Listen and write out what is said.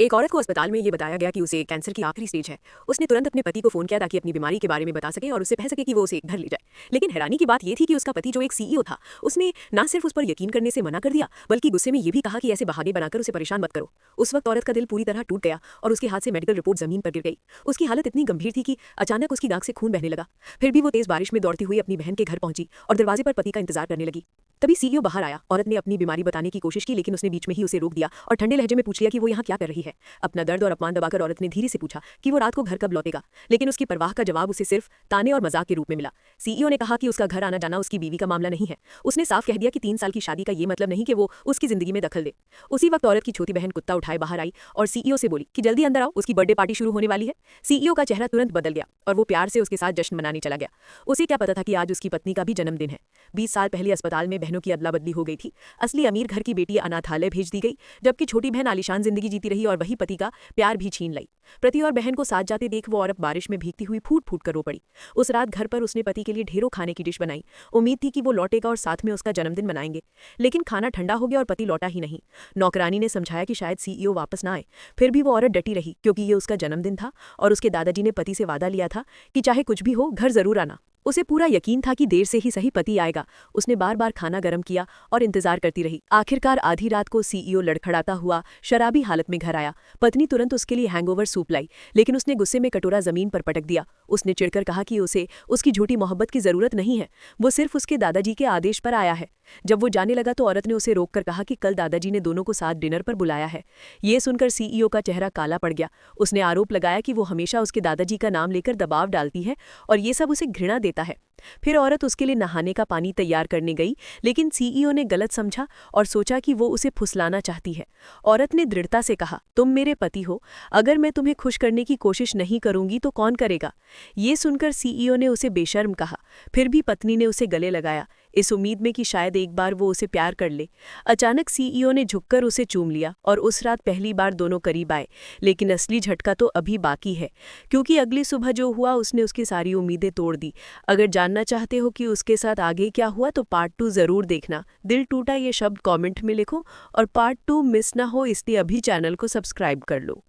एक औरत को अस्पताल में ये बताया गया कि उसे कैंसर की आखिरी स्टेज है। उसने तुरंत अपने पति को फोन किया ताकि अपनी बीमारी के बारे में बता सके और उससे कह सके कि वो उसे घर ले जाए। लेकिन हैरानी की बात यह थी कि उसका पति जो एक सीईओ था, उसने ना सिर्फ उस पर यकीन करने से मना कर दिया, बल्कि गुस्से में ये भी कहा कि ऐसे बहाने बनाकर उसे परेशान मत करो। उस वक्त औरत का दिल पूरी तरह टूट गया और उसके हाथ से मेडिकल रिपोर्ट जमीन पर गिर गई। उसकी हालत इतनी गंभीर थी कि अचानक उसकी नाक से खून बहने लगा। फिर भी वो तेज बारिश में दौड़ती हुई अपनी बहन के घर पहुंची और दरवाजे पर पति का इंतजार करने लगी। तभी सीईओ बाहर आया। औरत ने अपनी बीमारी बताने की कोशिश की, लेकिन उसने बीच में ही उसे रोक दिया और ठंडे लहजे में पूछ लिया कि वो यहाँ क्या कर रही है। अपना दर्द और अपमान दबाकर औरत ने धीरे से पूछा कि वो रात को घर कब लौटेगा, लेकिन उसकी परवाह का जवाब उसे सिर्फ ताने और मजाक के रूप में मिला। सीईओ ने कहा कि उसका घर आना जाना उसकी बीवी का मामला नहीं है। उसने साफ कह दिया कि 3 साल की शादी का ये मतलब नहीं कि वो उसकी जिंदगी में दखल दे। उसी वक्त औरत की छोटी बहन कुत्ता उठाए बाहर आई और सीईओ से बोली कि जल्दी अंदर आओ, उसकी बर्थडे पार्टी शुरू होने वाली है। सीईओ का चेहरा तुरंत बदल गया और वो प्यार से उसके साथ जश्न मनाने चला गया। उसे क्या पता था कि आज उसकी पत्नी का भी जन्मदिन है। 20 साल पहले अस्पताल में बहनों की अदला बदली हो गई थी। असली अमीर घर की बेटी अनाथालय भेज दी गई, जबकि छोटी बहन आलीशान जिंदगी जीती रही और वही पति का प्यार भी छीन लाई। पति और बहन को साथ जाते देख वो औरत बारिश में भीगती हुई फूट फूट कर रो पड़ी। उस रात घर पर उसने पति के लिए ढेरों खाने की डिश बनाई। उम्मीद थी कि वो लौटेगा और साथ में उसका जन्मदिन मनाएंगे, लेकिन खाना ठंडा हो गया और पति लौटा ही नहीं। नौकरानी ने समझाया कि शायद सीईओ वापस ना आए, फिर भी वो औरत डटी रही, क्योंकि ये उसका जन्मदिन था और उसके दादाजी ने पति से वादा लिया था कि चाहे कुछ भी हो घर जरूर आना। उसे पूरा यकीन था कि देर से ही सही पति आएगा। उसने बार बार खाना गर्म किया और इंतजार करती रही। आखिरकार आधी रात को सीईओ लड़खड़ाता हुआ शराबी हालत में घर आया। पत्नी तुरंत उसके लिए हैंगओवर सूप लाई, लेकिन उसने गुस्से में कटोरा जमीन पर पटक दिया। उसने चिढ़कर कहा कि उसे उसकी झूठी मोहब्बत की जरूरत नहीं है, वो सिर्फ उसके दादाजी के आदेश पर आया है। जब वो जाने लगा तो औरत ने उसे रोककर कहा कि कल दादाजी ने दोनों को साथ डिनर पर बुलाया है। ये सुनकर सीईओ का चेहरा काला पड़ गया। उसने आरोप लगाया कि वो हमेशा उसके दादाजी का नाम लेकर दबाव डालती है और ये सब उसे घृणा देता है। फिर औरत उसके लिए नहाने का पानी तैयार करने गई, लेकिन सीईओ ने गलत समझा और सोचा कि वो उसे फुसलाना चाहती है। औरत ने दृढ़ता से कहा, तुम मेरे पति हो, अगर मैं तुम्हें खुश करने की कोशिश नहीं करूंगी तो कौन करेगा। ये सुनकर सीईओ ने उसे बेशर्म कहा। फिर भी पत्नी ने उसे गले लगाया, इस उम्मीद में कि शायद एक बार वो उसे प्यार कर ले। अचानक सीईओ ने झुककर उसे चूम लिया और उस रात पहली बार दोनों करीब आए। लेकिन असली झटका तो अभी बाकी है, क्योंकि अगली सुबह जो हुआ उसने उसकी सारी उम्मीदें तोड़ दी। अगर जानना चाहते हो कि उसके साथ आगे क्या हुआ तो पार्ट 2 जरूर देखना। दिल टूटा ये शब्द कमेंट में लिखो और पार्ट 2 मिस ना हो, इसलिए अभी चैनल को सब्सक्राइब कर लो।